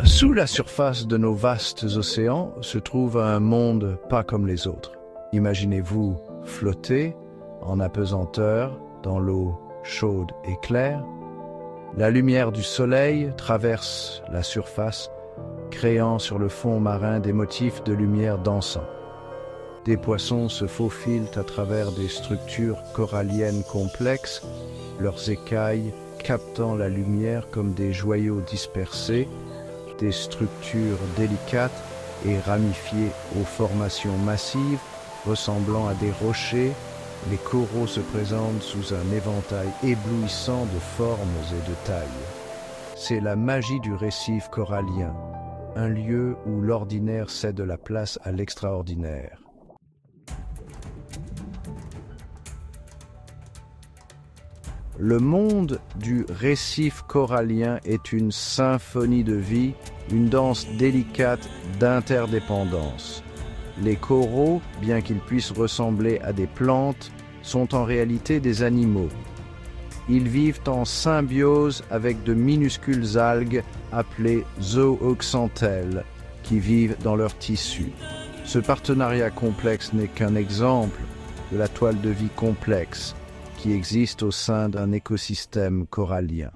Sous la surface de nos vastes océans se trouve un monde pas comme les autres. Imaginez-vous flotter en apesanteur dans l'eau chaude et claire. La lumière du soleil traverse la surface, créant sur le fond marin des motifs de lumière dansants. Des poissons se faufilent à travers des structures coralliennes complexes, leurs écailles captant la lumière comme des joyaux dispersés, des structures délicates et ramifiées aux formations massives ressemblant à des rochers. Les coraux se présentent sous un éventail éblouissant de formes et de tailles. C'est la magie du récif corallien, un lieu où l'ordinaire cède la place à l'extraordinaire. Le monde du récif corallien est une symphonie de vie, une danse délicate d'interdépendance. Les coraux, bien qu'ils puissent ressembler à des plantes, sont en réalité des animaux. Ils vivent en symbiose avec de minuscules algues appelées zooxanthelles, qui vivent dans leurs tissus. Ce partenariat complexe n'est qu'un exemple de la toile de vie complexe qui existe au sein d'un écosystème corallien.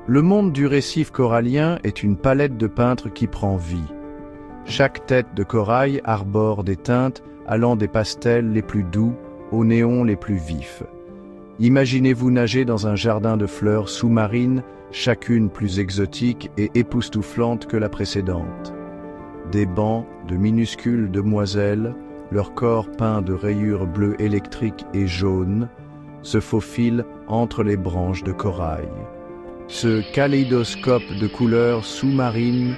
Le monde du récif corallien est une palette de peintres qui prend vie. Chaque tête de corail arbore des teintes allant des pastels les plus doux aux néons les plus vifs. Imaginez-vous nager dans un jardin de fleurs sous-marines, chacune plus exotique et époustouflante que la précédente. Des bancs de minuscules demoiselles, leur corps peint de rayures bleues électriques et jaunes, se faufilent entre les branches de corail. Ce kaléidoscope de couleurs sous-marines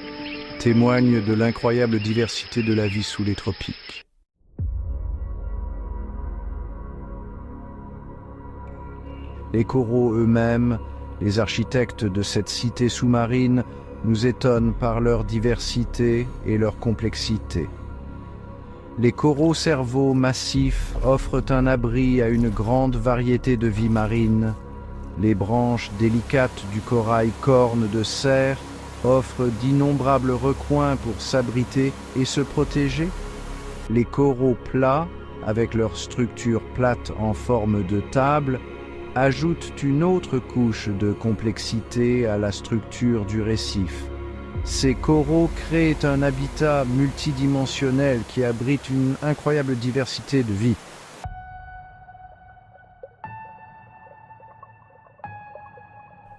témoigne de l'incroyable diversité de la vie sous les tropiques. Les coraux eux-mêmes, les architectes de cette cité sous-marine, nous étonnent par leur diversité et leur complexité. Les coraux cerveaux massifs offrent un abri à une grande variété de vies marines. Les branches délicates du corail corne de cerf offrent d'innombrables recoins pour s'abriter et se protéger. Les coraux plats, avec leur structure plate en forme de table, ajoutent une autre couche de complexité à la structure du récif. Ces coraux créent un habitat multidimensionnel qui abrite une incroyable diversité de vie.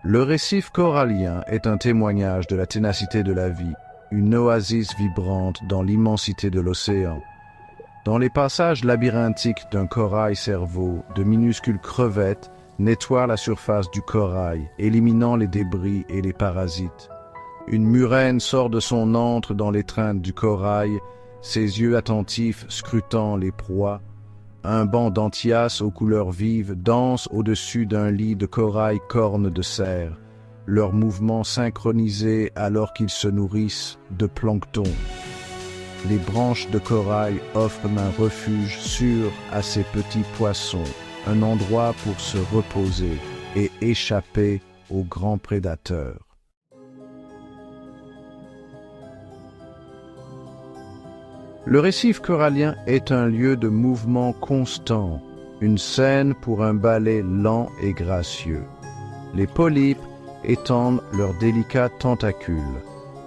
Le récif corallien est un témoignage de la ténacité de la vie, une oasis vibrante dans l'immensité de l'océan. Dans les passages labyrinthiques d'un corail-cerveau, de minuscules crevettes nettoient la surface du corail, éliminant les débris et les parasites. Une murène sort de son antre dans l'étreinte du corail, ses yeux attentifs scrutant les proies. Un banc d'anthias aux couleurs vives danse au-dessus d'un lit de corail corne de cerf, leurs mouvements synchronisés alors qu'ils se nourrissent de plancton. Les branches de corail offrent un refuge sûr à ces petits poissons, un endroit pour se reposer et échapper aux grands prédateurs. Le récif corallien est un lieu de mouvement constant, une scène pour un ballet lent et gracieux. Les polypes étendent leurs délicats tentacules,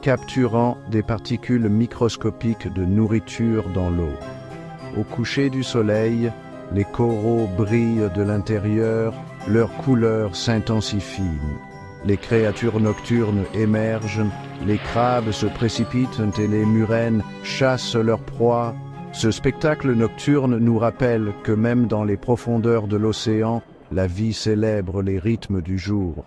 capturant des particules microscopiques de nourriture dans l'eau. Au coucher du soleil, les coraux brillent de l'intérieur, leurs couleurs s'intensifient. Les créatures nocturnes émergent, les crabes se précipitent et les murènes chassent leurs proies. Ce spectacle nocturne nous rappelle que même dans les profondeurs de l'océan, la vie célèbre les rythmes du jour.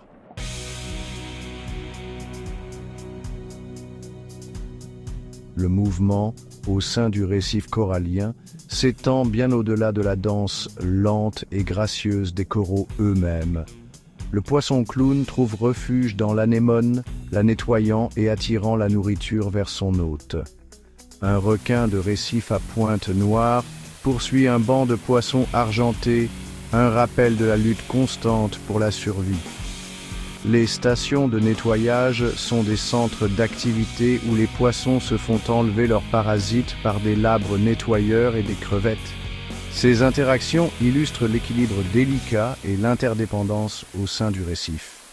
Le mouvement, au sein du récif corallien, s'étend bien au-delà de la danse lente et gracieuse des coraux eux-mêmes. Le poisson clown trouve refuge dans l'anémone, la nettoyant et attirant la nourriture vers son hôte. Un requin de récif à pointe noire poursuit un banc de poissons argentés, un rappel de la lutte constante pour la survie. Les stations de nettoyage sont des centres d'activité où les poissons se font enlever leurs parasites par des labres nettoyeurs et des crevettes. Ces interactions illustrent l'équilibre délicat et l'interdépendance au sein du récif.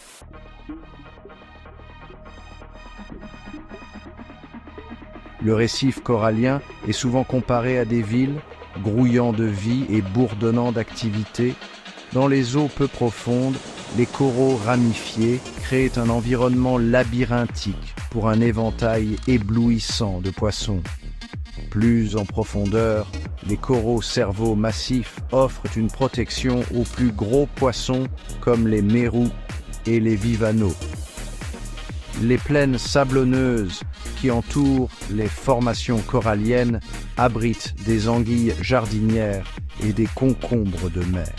Le récif corallien est souvent comparé à des villes, grouillant de vie et bourdonnant d'activité. Dans les eaux peu profondes, les coraux ramifiés créent un environnement labyrinthique pour un éventail éblouissant de poissons. Plus en profondeur, les coraux cerveaux massifs offrent une protection aux plus gros poissons comme les mérous et les vivanos. Les plaines sablonneuses qui entourent les formations coralliennes abritent des anguilles jardinières et des concombres de mer.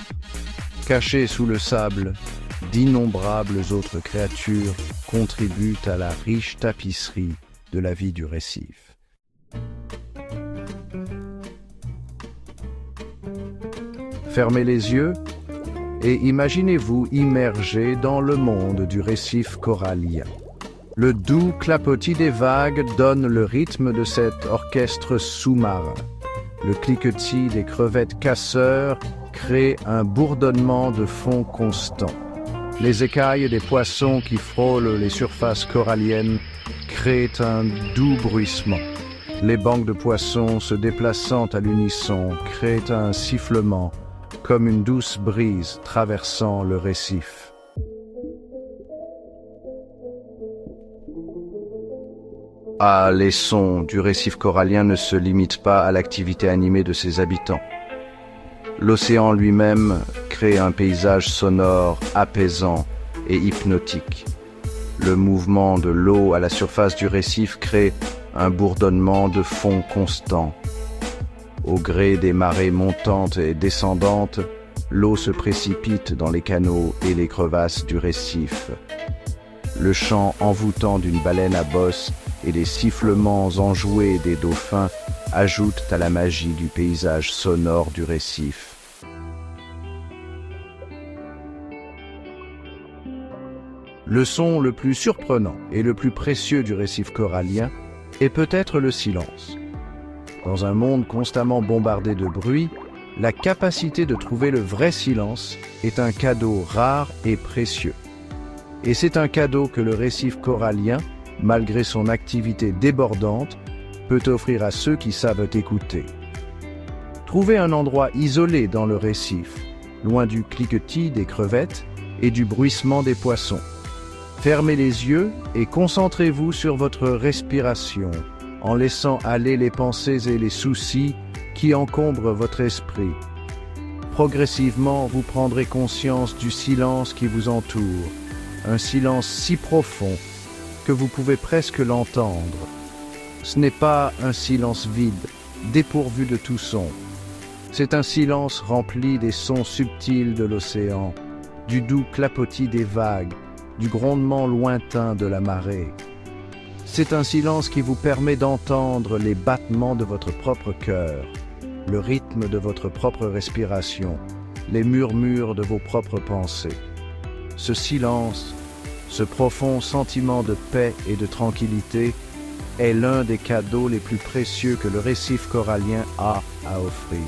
Cachés sous le sable, d'innombrables autres créatures contribuent à la riche tapisserie de la vie du récif. Fermez les yeux et imaginez-vous immergé dans le monde du récif corallien. Le doux clapotis des vagues donne le rythme de cet orchestre sous-marin. Le cliquetis des crevettes casseurs crée un bourdonnement de fond constant. Les écailles des poissons qui frôlent les surfaces coralliennes créent un doux bruissement. Les bancs de poissons se déplaçant à l'unisson créent un sifflement, comme une douce brise traversant le récif. Ah, les sons du récif corallien ne se limitent pas à l'activité animée de ses habitants. L'océan lui-même crée un paysage sonore, apaisant et hypnotique. Le mouvement de l'eau à la surface du récif crée un bourdonnement de fond constant. Au gré des marées montantes et descendantes, l'eau se précipite dans les canaux et les crevasses du récif. Le chant envoûtant d'une baleine à bosse et les sifflements enjoués des dauphins ajoutent à la magie du paysage sonore du récif. Le son le plus surprenant et le plus précieux du récif corallien est peut-être le silence. Dans un monde constamment bombardé de bruit, la capacité de trouver le vrai silence est un cadeau rare et précieux. Et c'est un cadeau que le récif corallien, malgré son activité débordante, peut offrir à ceux qui savent écouter. Trouvez un endroit isolé dans le récif, loin du cliquetis des crevettes et du bruissement des poissons. Fermez les yeux et concentrez-vous sur votre respiration, en laissant aller les pensées et les soucis qui encombrent votre esprit. Progressivement, vous prendrez conscience du silence qui vous entoure, un silence si profond que vous pouvez presque l'entendre. Ce n'est pas un silence vide, dépourvu de tout son. C'est un silence rempli des sons subtils de l'océan, du doux clapotis des vagues, du grondement lointain de la marée. C'est un silence qui vous permet d'entendre les battements de votre propre cœur, le rythme de votre propre respiration, les murmures de vos propres pensées. Ce silence, ce profond sentiment de paix et de tranquillité est l'un des cadeaux les plus précieux que le récif corallien a à offrir.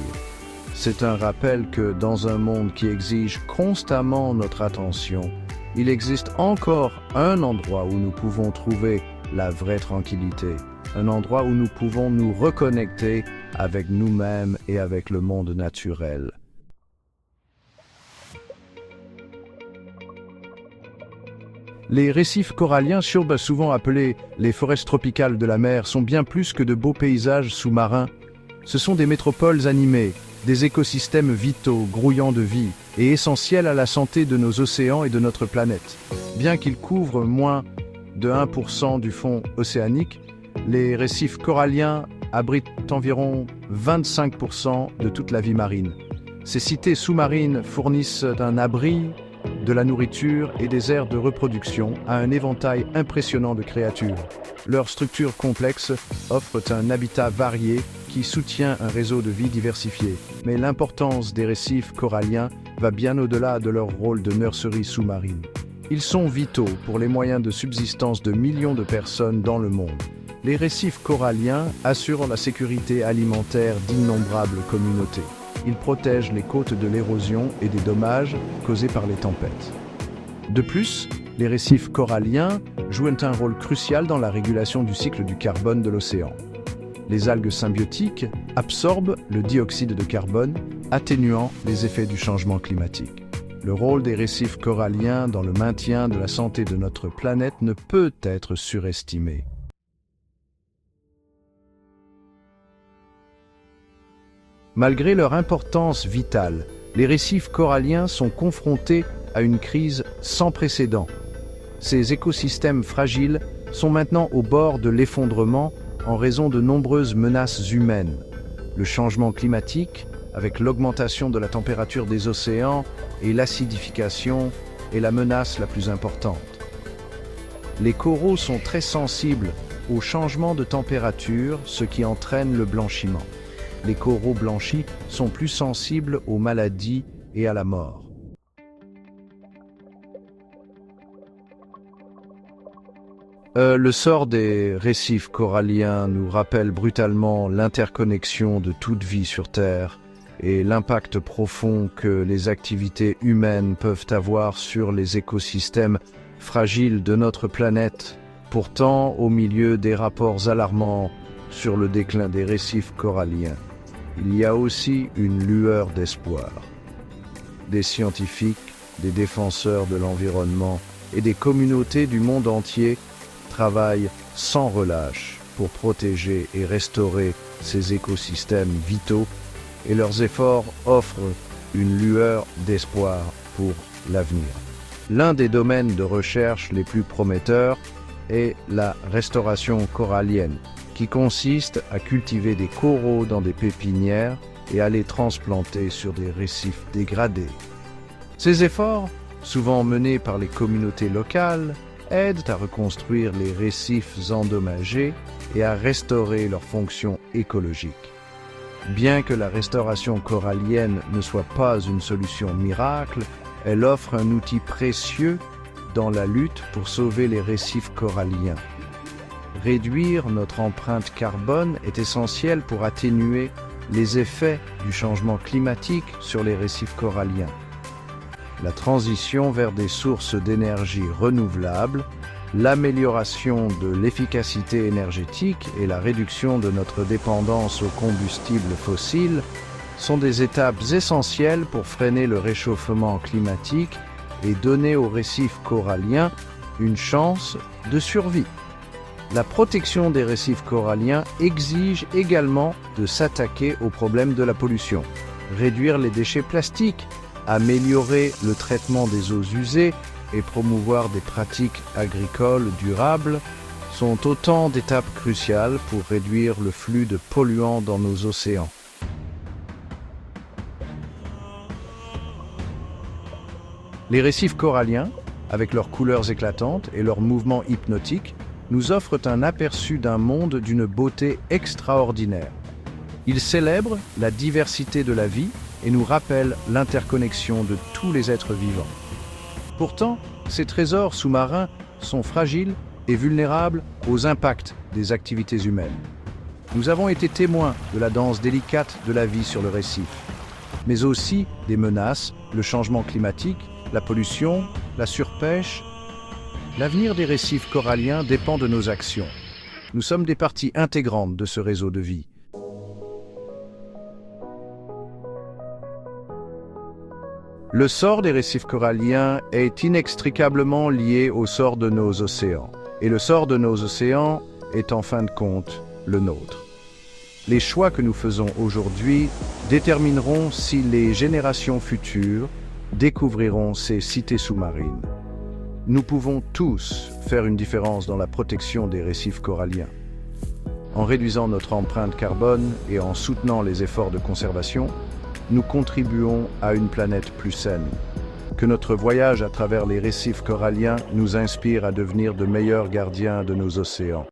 C'est un rappel que dans un monde qui exige constamment notre attention, il existe encore un endroit où nous pouvons trouver la vraie tranquillité, un endroit où nous pouvons nous reconnecter avec nous-mêmes et avec le monde naturel. Les récifs coralliens, souvent appelés les forêts tropicales de la mer, sont bien plus que de beaux paysages sous-marins. Ce sont des métropoles animées, des écosystèmes vitaux, grouillants de vie, et essentiels à la santé de nos océans et de notre planète. Bien qu'ils couvrent moins de 1% du fond océanique, les récifs coralliens abritent environ 25% de toute la vie marine. Ces cités sous-marines fournissent un abri, de la nourriture et des aires de reproduction à un éventail impressionnant de créatures. Leurs structures complexes offrent un habitat varié qui soutient un réseau de vie diversifié. Mais l'importance des récifs coralliens va bien au-delà de leur rôle de nurserie sous-marine. Ils sont vitaux pour les moyens de subsistance de millions de personnes dans le monde. Les récifs coralliens assurent la sécurité alimentaire d'innombrables communautés. Ils protègent les côtes de l'érosion et des dommages causés par les tempêtes. De plus, les récifs coralliens jouent un rôle crucial dans la régulation du cycle du carbone de l'océan. Les algues symbiotiques absorbent le dioxyde de carbone, atténuant les effets du changement climatique. Le rôle des récifs coralliens dans le maintien de la santé de notre planète ne peut être surestimé. Malgré leur importance vitale, les récifs coralliens sont confrontés à une crise sans précédent. Ces écosystèmes fragiles sont maintenant au bord de l'effondrement en raison de nombreuses menaces humaines. Le changement climatique, avec l'augmentation de la température des océans et l'acidification, est la menace la plus importante. Les coraux sont très sensibles au changement de température, ce qui entraîne le blanchiment. Les coraux blanchis sont plus sensibles aux maladies et à la mort. Le sort des récifs coralliens nous rappelle brutalement l'interconnexion de toute vie sur Terre et l'impact profond que les activités humaines peuvent avoir sur les écosystèmes fragiles de notre planète. Pourtant, au milieu des rapports alarmants sur le déclin des récifs coralliens, il y a aussi une lueur d'espoir. Des scientifiques, des défenseurs de l'environnement et des communautés du monde entier travaillent sans relâche pour protéger et restaurer ces écosystèmes vitaux, et leurs efforts offrent une lueur d'espoir pour l'avenir. L'un des domaines de recherche les plus prometteurs est la restauration corallienne, qui consiste à cultiver des coraux dans des pépinières et à les transplanter sur des récifs dégradés. Ces efforts, souvent menés par les communautés locales, aident à reconstruire les récifs endommagés et à restaurer leur fonction écologique. Bien que la restauration corallienne ne soit pas une solution miracle, elle offre un outil précieux dans la lutte pour sauver les récifs coralliens. Réduire notre empreinte carbone est essentiel pour atténuer les effets du changement climatique sur les récifs coralliens. La transition vers des sources d'énergie renouvelables, l'amélioration de l'efficacité énergétique et la réduction de notre dépendance aux combustibles fossiles sont des étapes essentielles pour freiner le réchauffement climatique et donner aux récifs coralliens une chance de survie. La protection des récifs coralliens exige également de s'attaquer au problème de la pollution, réduire les déchets plastiques, améliorer le traitement des eaux usées et promouvoir des pratiques agricoles durables sont autant d'étapes cruciales pour réduire le flux de polluants dans nos océans. Les récifs coralliens, avec leurs couleurs éclatantes et leurs mouvements hypnotiques, nous offrent un aperçu d'un monde d'une beauté extraordinaire. Ils célèbrent la diversité de la vie et nous rappellent l'interconnexion de tous les êtres vivants. Pourtant, ces trésors sous-marins sont fragiles et vulnérables aux impacts des activités humaines. Nous avons été témoins de la danse délicate de la vie sur le récif, mais aussi des menaces, le changement climatique, la pollution, la surpêche. L'avenir des récifs coralliens dépend de nos actions. Nous sommes des parties intégrantes de ce réseau de vie. Le sort des récifs coralliens est inextricablement lié au sort de nos océans. Et le sort de nos océans est en fin de compte le nôtre. Les choix que nous faisons aujourd'hui détermineront si les générations futures découvriront ces cités sous-marines. Nous pouvons tous faire une différence dans la protection des récifs coralliens. En réduisant notre empreinte carbone et en soutenant les efforts de conservation, nous contribuons à une planète plus saine. Que notre voyage à travers les récifs coralliens nous inspire à devenir de meilleurs gardiens de nos océans.